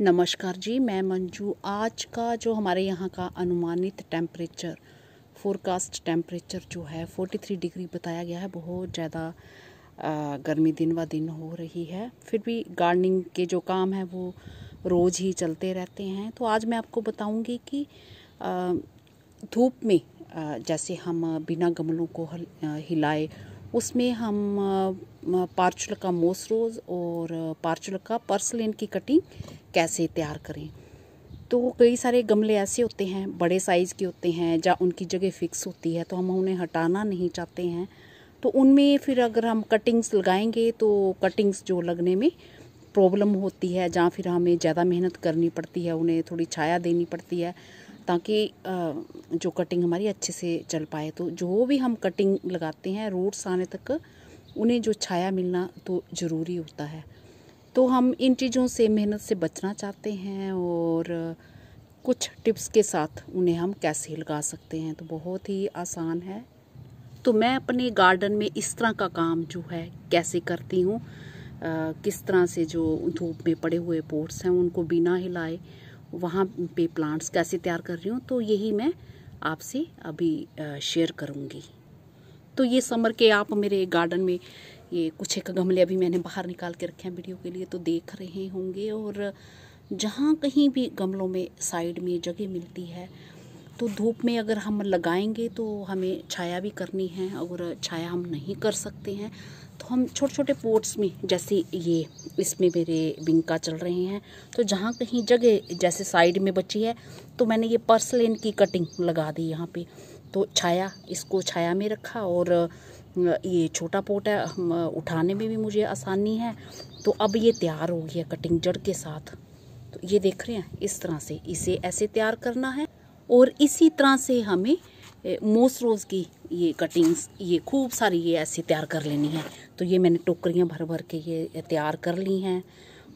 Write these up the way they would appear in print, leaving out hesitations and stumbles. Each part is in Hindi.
नमस्कार जी, मैं मंजू। आज का जो हमारे यहाँ का अनुमानित टेम्परेचर, फोरकास्ट टेम्परेचर जो है 43 डिग्री बताया गया है। बहुत ज़्यादा गर्मी दिन व दिन हो रही है। फिर भी गार्डनिंग के जो काम है वो रोज़ ही चलते रहते हैं। तो आज मैं आपको बताऊंगी कि धूप में जैसे हम बिना गमलों को हिलाए उसमें हम पार्चुला का मोस रोज़ और पार्चुला का पर्सलेन की कटिंग कैसे तैयार करें। तो कई सारे गमले ऐसे होते हैं, बड़े साइज़ के होते हैं, जहाँ उनकी जगह फिक्स होती है तो हम उन्हें हटाना नहीं चाहते हैं। तो उनमें फिर अगर हम कटिंग्स लगाएंगे तो कटिंग्स जो लगने में प्रॉब्लम होती है, जहाँ फिर हमें ज़्यादा मेहनत करनी पड़ती है, उन्हें थोड़ी छाया देनी पड़ती है ताकि जो कटिंग हमारी अच्छे से चल पाए। तो जो भी हम कटिंग लगाते हैं रूट्स आने तक उन्हें जो छाया मिलना तो ज़रूरी होता है। तो हम इन चीज़ों से मेहनत से बचना चाहते हैं और कुछ टिप्स के साथ उन्हें हम कैसे लगा सकते हैं। तो बहुत ही आसान है। तो मैं अपने गार्डन में इस तरह का काम जो है कैसे करती हूँ, किस तरह से जो धूप में पड़े हुए पोट्स हैं उनको बिना हिलाए वहाँ पे प्लांट्स कैसे तैयार कर रही हूँ, तो यही मैं आपसे अभी शेयर करूँगी। तो ये समर के आप मेरे गार्डन में ये कुछ एक गमले अभी मैंने बाहर निकाल के रखे हैं वीडियो के लिए, तो देख रहे होंगे। और जहाँ कहीं भी गमलों में साइड में जगह मिलती है तो धूप में अगर हम लगाएंगे तो हमें छाया भी करनी है। और छाया हम नहीं कर सकते हैं तो हम छोटे छोटे पोट्स में, जैसे ये इसमें मेरे विंका चल रहे हैं, तो जहाँ कहीं जगह जैसे साइड में बची है तो मैंने ये पर्सलेन की कटिंग लगा दी यहाँ पे। तो छाया, इसको छाया में रखा और ये छोटा पोट है, उठाने में भी मुझे आसानी है। तो अब ये तैयार हो गया कटिंग जड़ के साथ। तो ये देख रहे हैं, इस तरह से इसे ऐसे तैयार करना है। और इसी तरह से हमें मोस रोज़ की ये कटिंग्स ये खूब सारी ये ऐसे तैयार कर लेनी है। तो ये मैंने टोकरियाँ भर भर के ये तैयार कर ली हैं।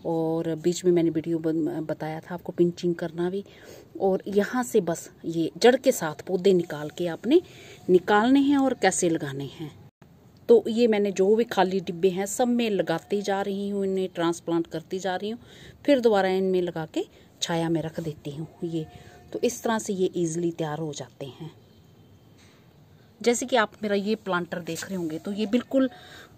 और बीच में मैंने वीडियो बताया था आपको पिंचिंग करना भी। और यहाँ से बस ये जड़ के साथ पौधे निकाल के आपने निकालने हैं और कैसे लगाने हैं। तो ये मैंने जो भी खाली डिब्बे हैं सब में लगाती जा रही हूँ, इन्हें ट्रांसप्लांट करती जा रही हूँ, फिर दोबारा इनमें लगा के छाया में रख देती हूँ ये। तो इस तरह से ये ईज़िली तैयार हो जाते हैं। जैसे कि आप मेरा ये प्लांटर देख रहे होंगे, तो ये बिल्कुल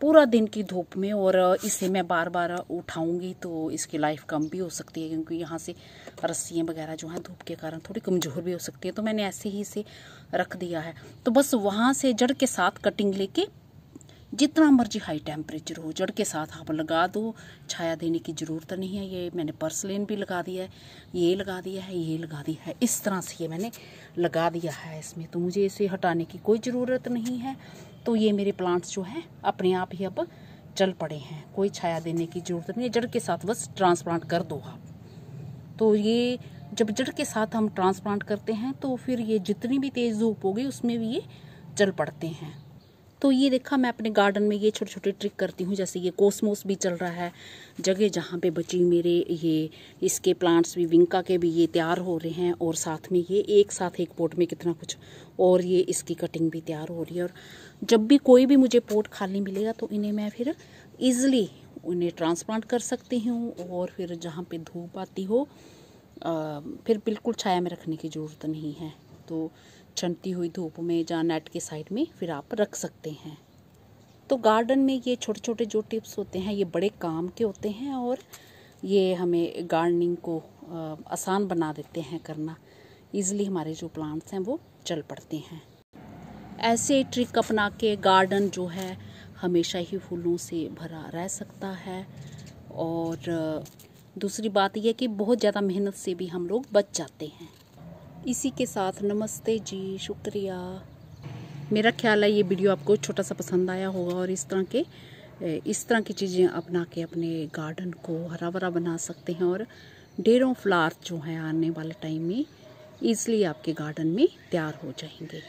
पूरा दिन की धूप में, और इसे मैं बार बार उठाऊंगी तो इसकी लाइफ कम भी हो सकती है, क्योंकि यहाँ से रस्सियाँ वगैरह जो हैं धूप के कारण थोड़ी कमज़ोर भी हो सकती है। तो मैंने ऐसे ही इसे रख दिया है। तो बस वहाँ से जड़ के साथ कटिंग लेके जितना मर्जी हाई टेम्परेचर हो जड़ के साथ आप लगा दो, छाया देने की ज़रूरत नहीं है। ये मैंने पर्सलेन भी लगा दिया है, ये लगा दिया है, ये लगा दिया है, इस तरह से ये मैंने लगा दिया है इसमें। तो मुझे इसे हटाने की कोई ज़रूरत नहीं है। तो ये मेरे प्लांट्स जो हैं अपने आप ही अब चल पड़े हैं, कोई छाया देने की ज़रूरत नहीं है। जड़ के साथ बस ट्रांसप्लांट कर दो आप। तो ये जब जड़ के साथ हम ट्रांसप्लांट करते हैं तो फिर ये जितनी भी तेज़ धूप होगी उसमें भी ये चल पड़ते हैं। तो ये देखा, मैं अपने गार्डन में ये छोटे छोटे ट्रिक करती हूँ। जैसे ये कोसमोस भी चल रहा है, जगह जहाँ पे बची मेरे ये इसके प्लांट्स भी, विंका के भी ये तैयार हो रहे हैं। और साथ में ये एक साथ एक पोट में कितना कुछ, और ये इसकी कटिंग भी तैयार हो रही है। और जब भी कोई भी मुझे पोट खाली मिलेगा तो इन्हें मैं फिर ईज़िली उन्हें ट्रांसप्लांट कर सकती हूँ। और फिर जहाँ पर धूप आती हो फिर बिल्कुल छाया में रखने की ज़रूरत नहीं है। तो छनती हुई धूप में या नेट के साइड में फिर आप रख सकते हैं। तो गार्डन में ये छोटे छोटे जो टिप्स होते हैं ये बड़े काम के होते हैं, और ये हमें गार्डनिंग को आसान बना देते हैं करना। ईज़िली हमारे जो प्लांट्स हैं वो चल पड़ते हैं। ऐसे ट्रिक अपना के गार्डन जो है हमेशा ही फूलों से भरा रह सकता है। और दूसरी बात यह कि बहुत ज़्यादा मेहनत से भी हम लोग बच जाते हैं। इसी के साथ नमस्ते जी, शुक्रिया। मेरा ख्याल है ये वीडियो आपको छोटा सा पसंद आया होगा, और इस तरह की चीज़ें अपना के अपने गार्डन को हरा भरा बना सकते हैं। और ढेरों फ्लावर जो हैं आने वाले टाइम में ईज़िली आपके गार्डन में तैयार हो जाएंगे।